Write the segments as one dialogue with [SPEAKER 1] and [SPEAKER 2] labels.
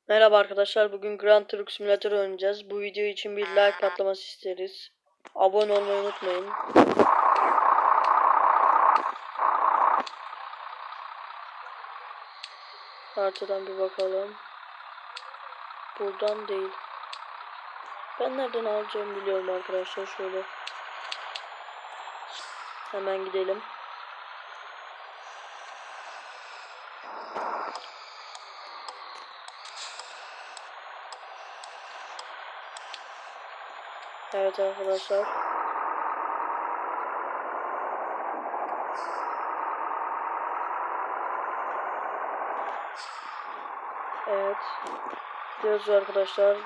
[SPEAKER 1] Merhaba arkadaşlar, bugün Grand Truck Simulator oynayacağız. Bu video için bir like patlaması isteriz. Abone olmayı unutmayın. Haritadan bir bakalım. Buradan değil. Ben nereden alacağımı biliyorum arkadaşlar. Şöyle. Hemen gidelim. Evet arkadaşlar. Evet. Gidiyoruz arkadaşlar.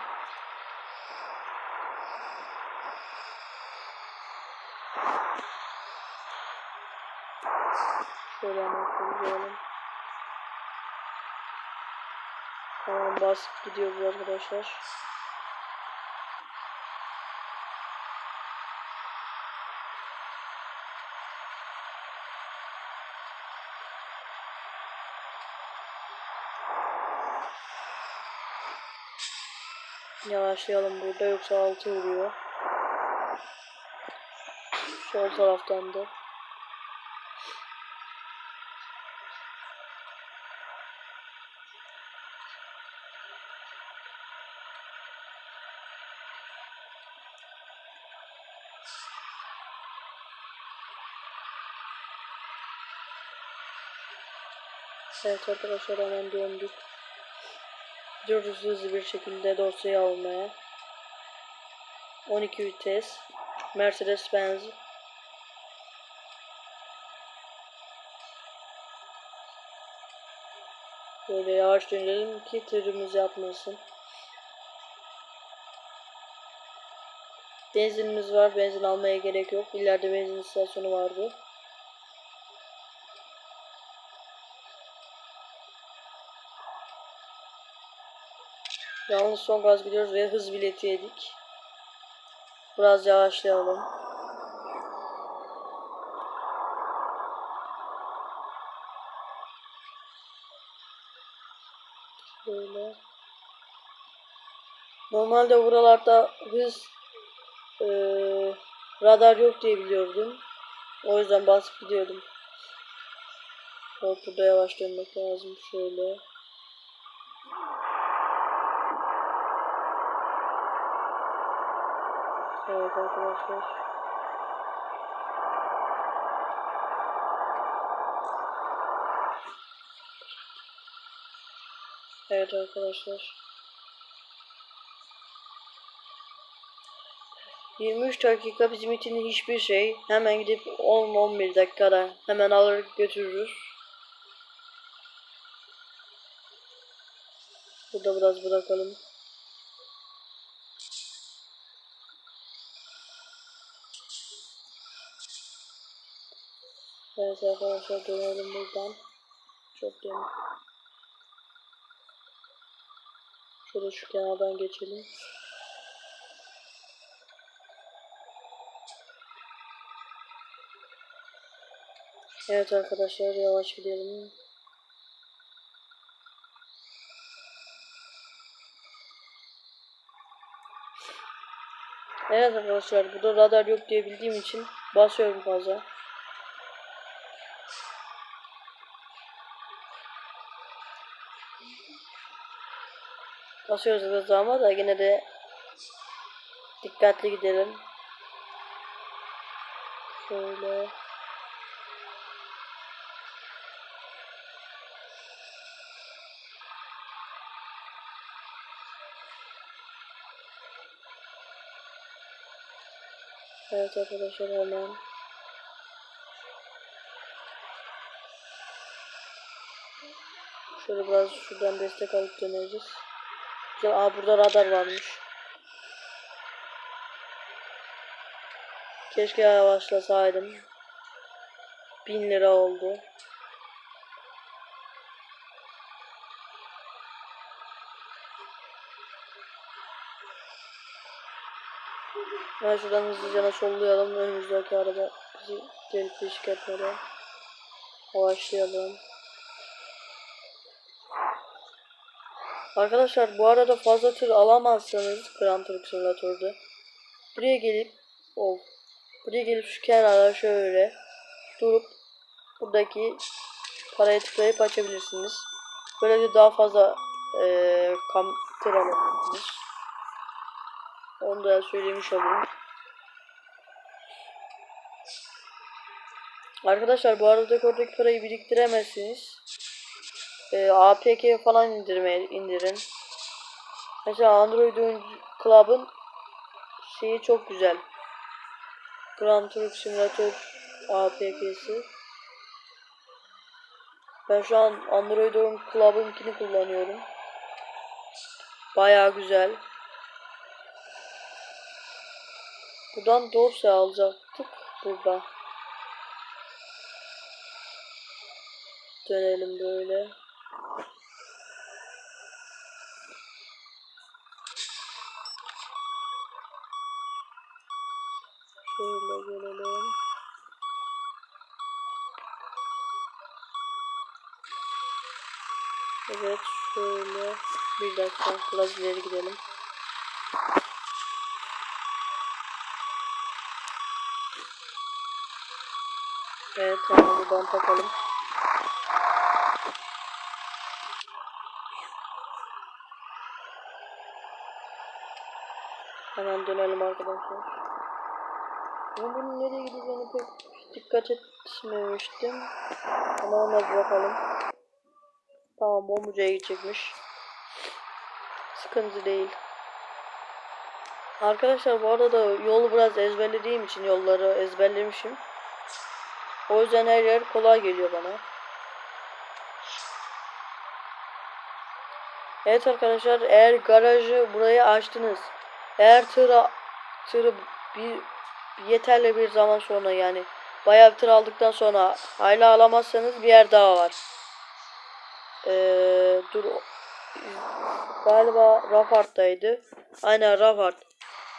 [SPEAKER 1] Şöyle hemen. Tamam, basıp gidiyoruz arkadaşlar. Yavaşlayalım burada, yoksa altı vuruyor. Sol taraftan da. Evet arkadaşlar, hemen döndük. Gidiyoruz hızlı bir şekilde dosyayı almaya. 12 vites Mercedes Benz. Böyle yavaş dönelim ki tırımız yapmasın. Benzinimiz var, benzin almaya gerek yok. İleride benzin istasyonu vardı. Yalnız son gaz gidiyoruz ve hız bileti yedik. Biraz yavaşlayalım. Böyle. Normalde buralarda hız radar yok diye biliyordum. O yüzden basıp gidiyordum. Burada yavaş dönmek lazım. Şöyle. Evet arkadaşlar. Evet arkadaşlar. 23 dakika bizim için hiçbir şey. Hemen gidip 10-11 dakikada hemen alır götürürüz. Burada biraz bırakalım. Evet arkadaşlar, dönelim buradan. Çok dönüyor. Şöyle şu kenardan geçelim. Evet arkadaşlar, yavaş gidelim. Evet arkadaşlar, burada radar yok diye bildiğim için basıyorum gaza. Basıyoruz gaza ama da yine de dikkatli gidelim. Şöyle. Evet arkadaşlar, hemen. Şöyle biraz şuradan destek alıp döneceğiz. Güzel. Burada radar varmış. Keşke yavaşlasaydım. 1000 lira oldu. Ben şuradan hızlıca sollayalım. Önümüzdeki araba bizi gelip teşvik etmeden. Yavaşlayalım. Arkadaşlar bu arada fazla tır alamazsanız Grand Truck Simulator'da buraya gelip buraya gelip şu kenara şöyle durup buradaki paraya tıklayıp açabilirsiniz. Böylece daha fazla tır alabilirsiniz. Onu da söylemiş olayım. Arkadaşlar bu arada oradaki parayı biriktiremezsiniz. APK falan indirin. Mesela Android oyuncu Club'ın şeyi çok güzel. Grand Truck Simulator APK'si. Ben şu an Android oyun Club'ınkini kullanıyorum. Bayağı güzel. Buradan dosya alacaktık. Burada. Dönelim böyle. Şöyle gelelim. Evet şöyle. Bir dakika biraz ileri gidelim. Evet tamam buradan takalım. Hemen dönelim arkadaşlar. Ama bunun nereye gideceğini pek dikkat etmemiştim. Ama ona bir bakalım. Tamam Bombuca'ya gidecekmiş. Sıkıntı değil. Arkadaşlar bu arada yolu biraz ezberlediğim için yolları ezberlemişim. O yüzden her yer kolay geliyor bana. Evet arkadaşlar eğer garajı buraya açtınız. Eğer tırı bir yeterli bir zaman sonra yani bayağı bir tır aldıktan sonra hala alamazsanız bir yer daha var. Dur galiba Rafart'taydı. Aynen Rafart.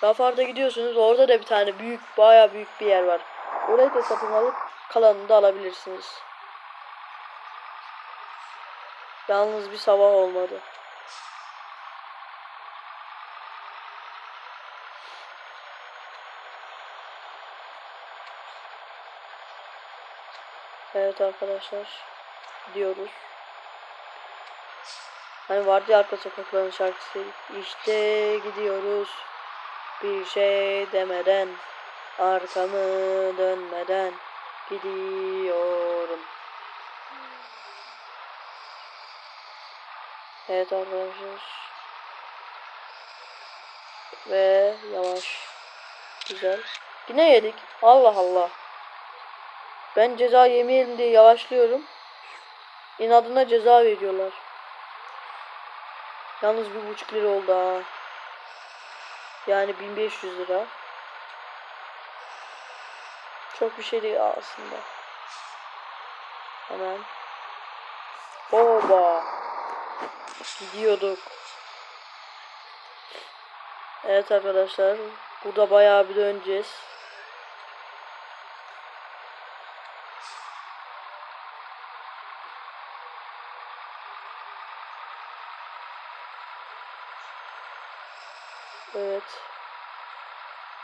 [SPEAKER 1] Rafart'a gidiyorsunuz. Orada da bir tane bayağı büyük bir yer var. Orayı da satın alıp kalanını da alabilirsiniz. Yalnız bir sabah olmadı. Evet arkadaşlar. Gidiyoruz. Hani vardı ya arka sokakların şarkısı. İşte gidiyoruz. Bir şey demeden. Arkamı dönmeden. Gidiyorum. Evet arkadaşlar. Ve yavaş. Güzel. Yine yedik. Allah Allah. Ben ceza yemeyelim diye yavaşlıyorum. İnadına ceza veriyorlar. Yalnız 1,5 lira oldu ha. Yani 1500 lira. Çok bir şey değil aslında. Hemen. Oba. Gidiyorduk. Evet arkadaşlar. Burada bayağı bir döneceğiz. Evet.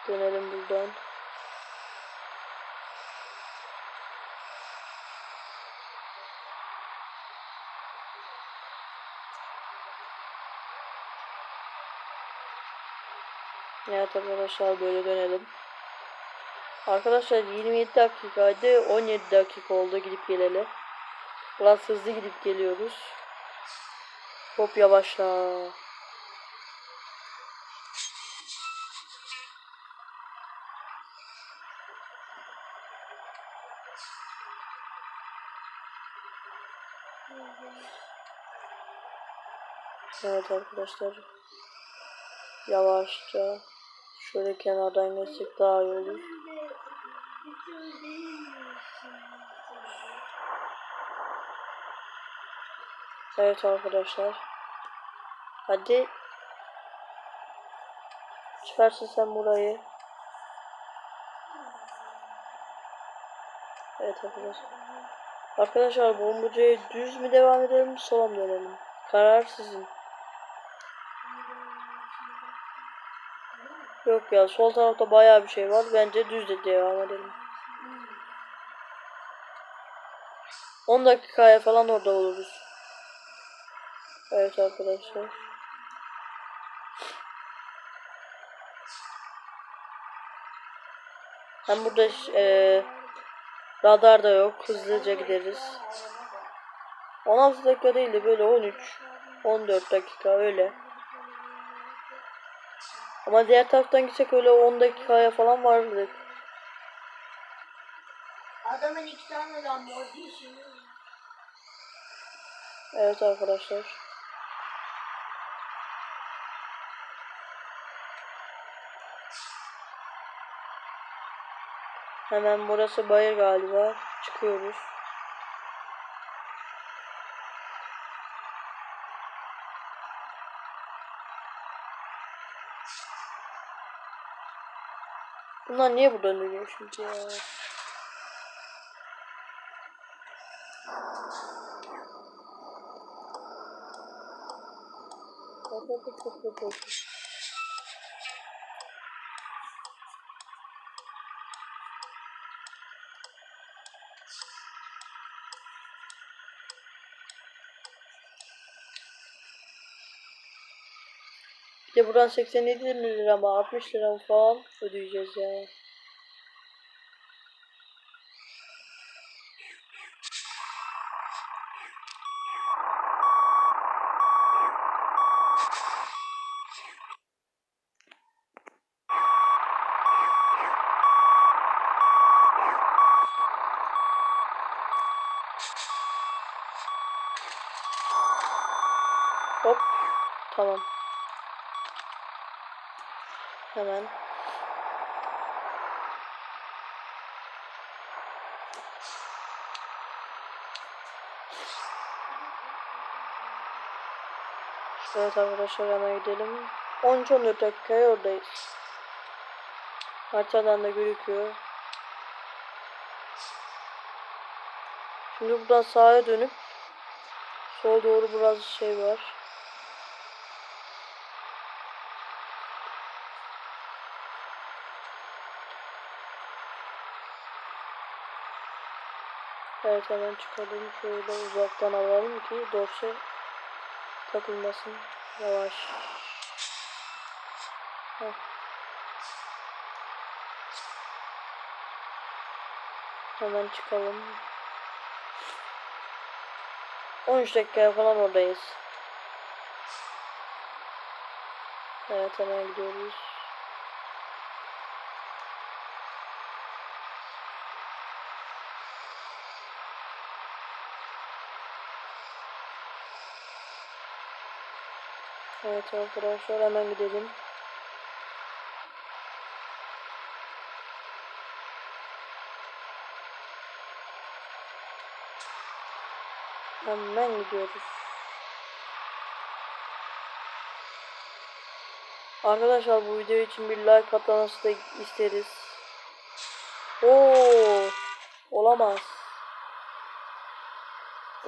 [SPEAKER 1] Dönelim buradan. Evet arkadaşlar böyle dönelim. Arkadaşlar 27 dakikaydı 17 dakika oldu gidip geleli. Biraz hızlı gidip geliyoruz. Hop yavaşla. Evet arkadaşlar. Yavaşça. Şöyle kenardan geçsek daha iyi olur. Evet arkadaşlar. Hadi. Çıkarsın sen burayı. Evet arkadaşlar. Arkadaşlar Bombuca'ya düz mü devam edelim sola mı dönelim? Karar sizin. Yok ya, sol tarafta bayağı bir şey var. Bence düz devam edelim. 10 dakikaya falan orada oluruz. Evet arkadaşlar. Hem burada radar da yok. Hızlıca gideriz. 16 dakika değil de böyle 13, 14 dakika öyle. Ama diğer taraftan gitsek öyle 10 dakikaya falan vardık.
[SPEAKER 2] Adamın 2 tane Lamborghini.
[SPEAKER 1] Evet arkadaşlar. Hemen burası bayır galiba. Çıkıyoruz. Bunlar niye buradan dönüyor şimdi ya? Bir de buradan 87 lira mı 60 lira mı falan ödeyeceğiz ya. Hop. Tamam. Hemen. Evet arkadaşlar hemen gidelim. 13-14 dakikaya oradayız. Haritadan da gözüküyor. Şimdi buradan sağa dönüp sola doğru biraz şey var. Evet hemen çıkalım. Şöyle uzaktan alalım ki dorse takılmasın. Yavaş. Heh. Hemen çıkalım. 13 dakikaya falan oradayız. Evet hemen gidiyoruz. Evet arkadaşlar hemen gidelim. Hemen gidiyoruz. Arkadaşlar bu video için bir like atlaması da isteriz. Oo, olamaz.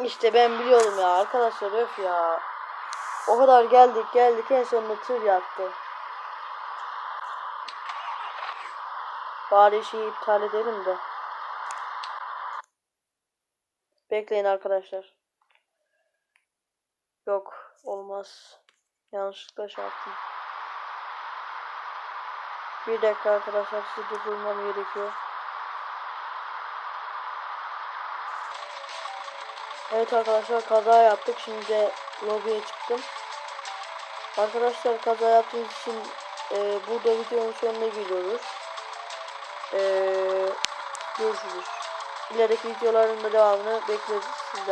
[SPEAKER 1] İşte ben biliyordum ya arkadaşlar, öf ya. O kadar geldik en sonunda tır yattı. Bari işi iptal edelim de. Bekleyin arkadaşlar. Yok olmaz. Yanlışlıkla şey yaptım. Bir dakika arkadaşlar, sizi durdurmam gerekiyor. Evet arkadaşlar kaza yaptık. Şimdi de lobiye çıktım. Arkadaşlar kaza yaptığımız için burada videonun sonuna geliyoruz. Görüşürüz. İlerideki videoların da devamını bekleriz.